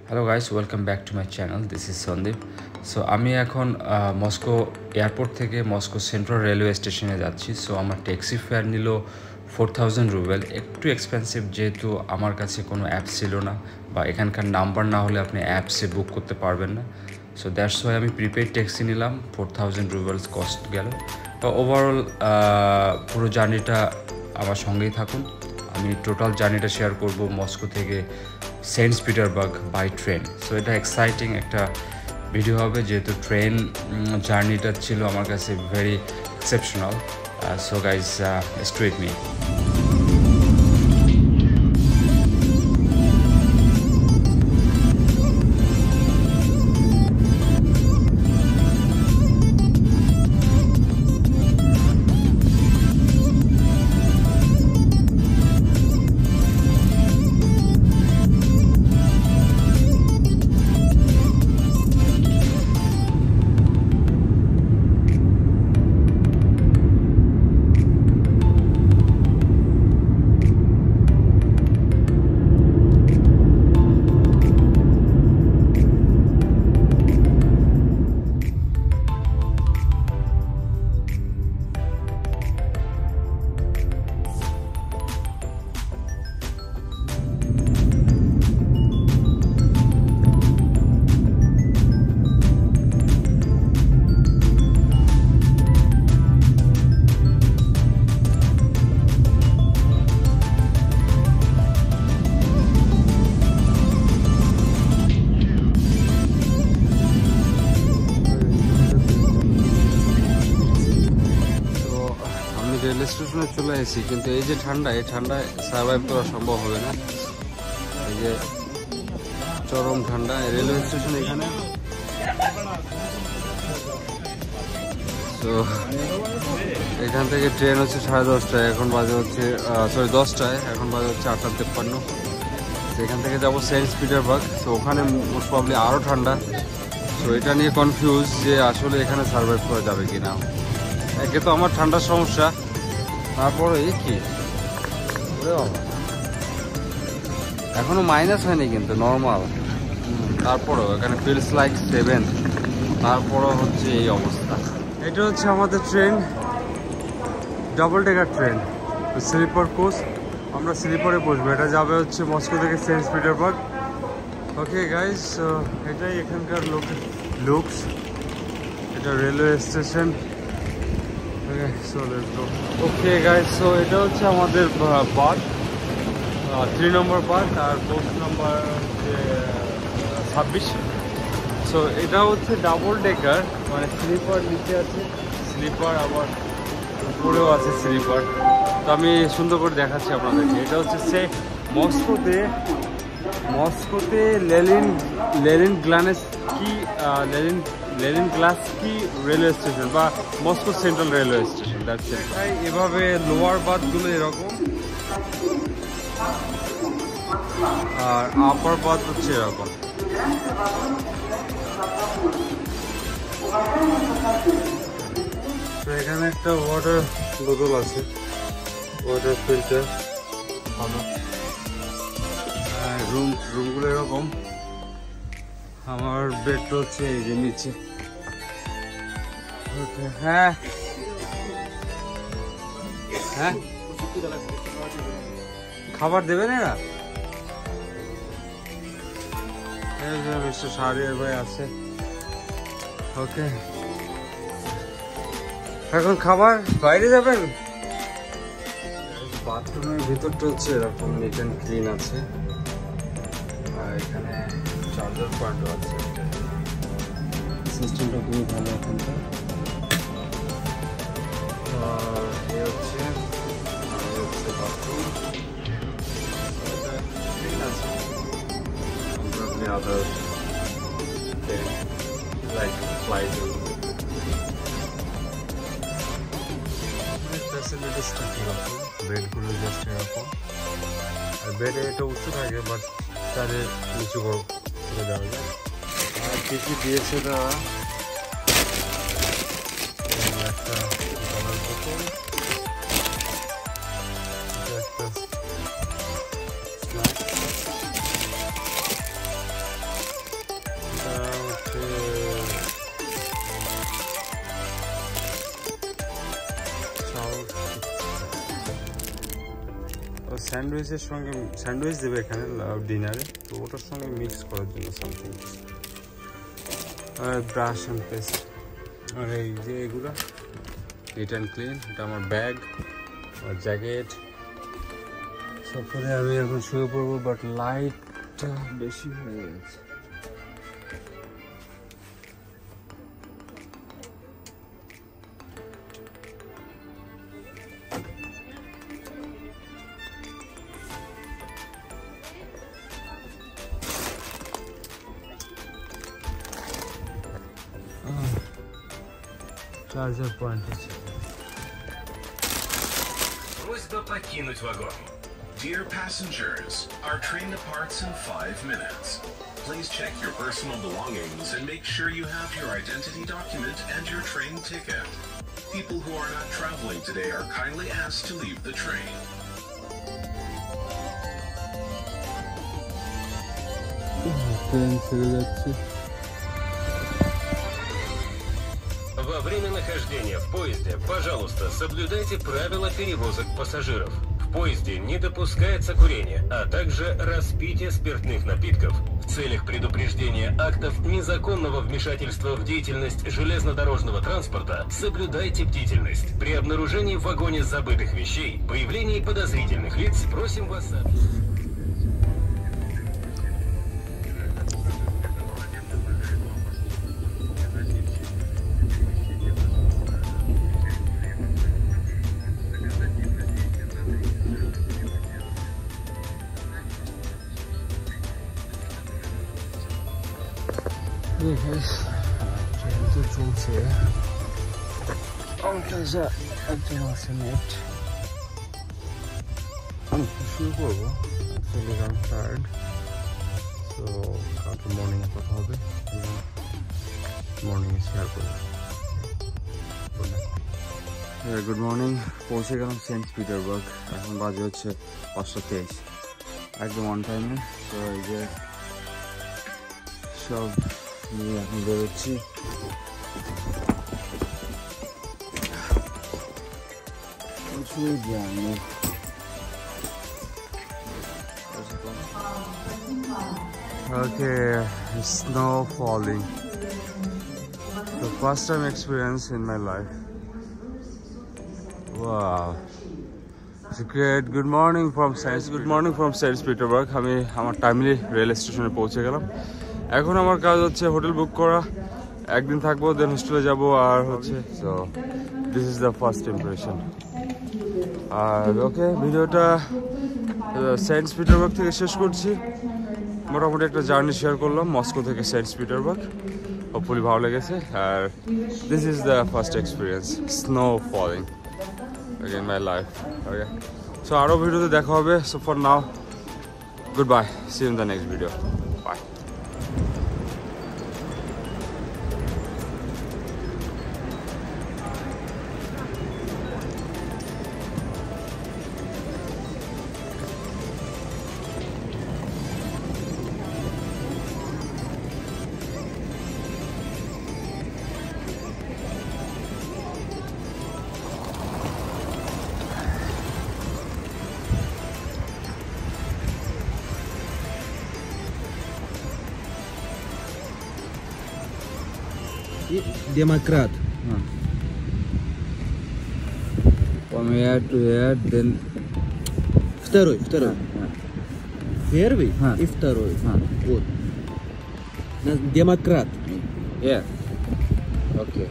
Hello guys, welcome back to my channel. This is Sandeep. So আমি এখন Moscow airport থেকে Moscow central railway স্টেশনে যাচ্ছি। সো আমার ট্যাক্সি ফেয়ার নিল 4000 রুবেল। একটু এক্সপেন্সিভ, যেহেতু আমার কাছে কোনো অ্যাপ ছিল না, বা এখানকার নাম্বার না হলে আপনি অ্যাপসে বুক করতে পারবেন না। সো দ্যাটস ওয়াই আমি প্রিপেড ট্যাক্সি নিলাম, 4000 রুবেলস কস্ট গেল। তো ওভারঅল পুরো জার্নিটা আমার সঙ্গেই থাকুন। আমি টোটাল জার্নিটা শেয়ার করব মস্কো থেকে Saint Petersburg by train. So এটা এক্সাইটিং একটা ভিডিও হবে, যেহেতু ট্রেন জার্নিটা ছিল আমার কাছে very exceptional. So guys, stay with me. Rail স্টেশনে চলে এসেছি, কিন্তু এই যে ঠান্ডা, এই ঠান্ডায় সার্ভাইভ করা সম্ভব হবে না। এই যে চরম ঠান্ডা রেলওয়ে স্টেশন এখানে। তো এখান থেকে ট্রেন হচ্ছে 10:30টায়, এখন বাজে হচ্ছে 10টায়, এখন বাজে হচ্ছে 8:53। এখান থেকে যাবো সেন্ট পিটারবার্গ। তো ওখানে মোস্ট প্রবলি আরও ঠান্ডা। তো এটা নিয়ে কনফিউজ যে আসলে এখানে সার্ভাইভ করা যাবে কিনা। একে তো আমার ঠান্ডার সমস্যা, তারপরে এই কি এখনো মাইনাস হয়নি, কিন্তু নর্মাল। তারপরেও এখানে ফিলস লাইক 7, তারপরও হচ্ছে এই অবস্থা। এটা হচ্ছে আমাদের train, double decker train, sleeper coach. আমরা স্লিপারে বসবো। এটা যাবে হচ্ছে মস্কো থেকে সেন্ট পিটারবার্গ। ওকে গাইজ, এটাই এখানকার লুকস। এটা railway station. Okay guys, so এটা হচ্ছে আমাদের বার্থ, 3 নম্বর বার্থ, আর পোস্ট নাম্বার হচ্ছে 26। সো এটা হচ্ছে ডাবল ডেকার, মানে স্লিপার নিচে আছে, স্লিপার আবার উপরেও আছে স্লিপার। তো আমি সুন্দর করে দেখাচ্ছি আপনাদেরকে। এটা হচ্ছে সে মস্কোতে লেনিন গ্লাসকি রেলওয়ে স্টেশন, বা Moscow central railway station. That's it. এভাবে লোয়ার বাথগুলো এরকম, আর আপার বাথ হচ্ছে এরকম। তো এখানে একটা ওয়াটার বোতল আছে, ওয়াটার ফিল্টার। ভালো রুমগুলো এরকম। আমার বেডটা হচ্ছে এই যে নিচে। হ্যাঁ হ্যাঁ, খাবার দেবেন এরা? মিস্টার শাহরিয়ার ভাই আছে। ওকে, এখন খাবার বাইরে যাবেন। বাথরুমের ভিতরটা হচ্ছে এরকম নিট অ্যান্ড ক্লিন আছে, আর এখানে চার্জার পয়েন্টও আছে। সিস্টেমটা খুবই ভালো এখানকার। এই হচ্ছে বাথরুম, ক্লিন আছে। আদার লাইক ফ্লাইট ফ্যাসিলিটিসটা কীরকম, বেডগুলো জাস্ট এরকম। আর বেডে এটা উঁচু থাকে, বাট তাদের নিচু করে দেওয়া যায়। আর কী কী দিয়েছে তারা, একটা জলের বোতল, স্যান্ডউইচের সঙ্গে স্যান্ডউইচ দেবে এখানে ডিনারে, তো ওটার সঙ্গে মিক্স করার জন্য সামথিং। আর ব্রাশ অ্যান্ড পেস্ট, আর এই যে এগুলো নিট অ্যান্ড ক্লিন। এটা আমার ব্যাগ, আমার জ্যাকেট। তারপরে আমি এখন শুয়ে পড়বো, বাট লাইটটা বেশি হয়ে গেছে। Charger point. Просьба покинуть вагон. Dear passengers, our train departs in 5 minutes. Please check your personal belongings and make sure you have your identity document and your train ticket. People who are not traveling today are kindly asked to leave the train. Во время нахождения в поезде, пожалуйста, соблюдайте правила перевозок пассажиров. В поезде не допускается курение, а также распитие спиртных напитков. В целях предупреждения актов незаконного вмешательства в деятельность железнодорожного транспорта соблюдайте бдительность. При обнаружении в вагоне забытых вещей, появлении подозрительных лиц, просим вас сообщить. Train তো চলছে, অঙ্কেলটা একজন আছে net. আমি শুরু করবো, actually I am tired, so কালকে মর্নিংয়ে কথা হবে, মর্নিংয়ে শেয়ার করবো। গুড মর্নিং, পৌঁছে গেলাম সেন্ট পিটারবার্গ। এখন বাজে হচ্ছে 5:23, একদম অন টাইমে। তো এই যে সব নিয়ে এখন বেরোচ্ছি। Okay, snow falling. The first time experience in my life. Wow. It's great. Good morning from Saint Petersburg. আমি আমার টাইমলি রেল স্টেশনে পৌঁছে গেলাম। এখন আমার কাজ হচ্ছে হোটেল বুক করা, একদিন থাকবো, দেন হোস্টেলে যাব। আর হচ্ছে so this is the first impression. আর ওকে, ভিডিওটা সেন্ট পিটারবার্গ থেকে শেষ করছি। মোটামুটি একটা জার্নি শেয়ার করলাম মস্কো থেকে সেন্ট পিটারবার্গ। হোপফুলি ভালো লেগেছে। আর this is the first experience snow falling in my life. Okay, so আরো ভিডিওতে দেখা হবে। So for now, goodbye, see you in the next video, bye. Democrat. From here to here, then Второй. Первый и второй. Вот. Демократ. yeah. Okay.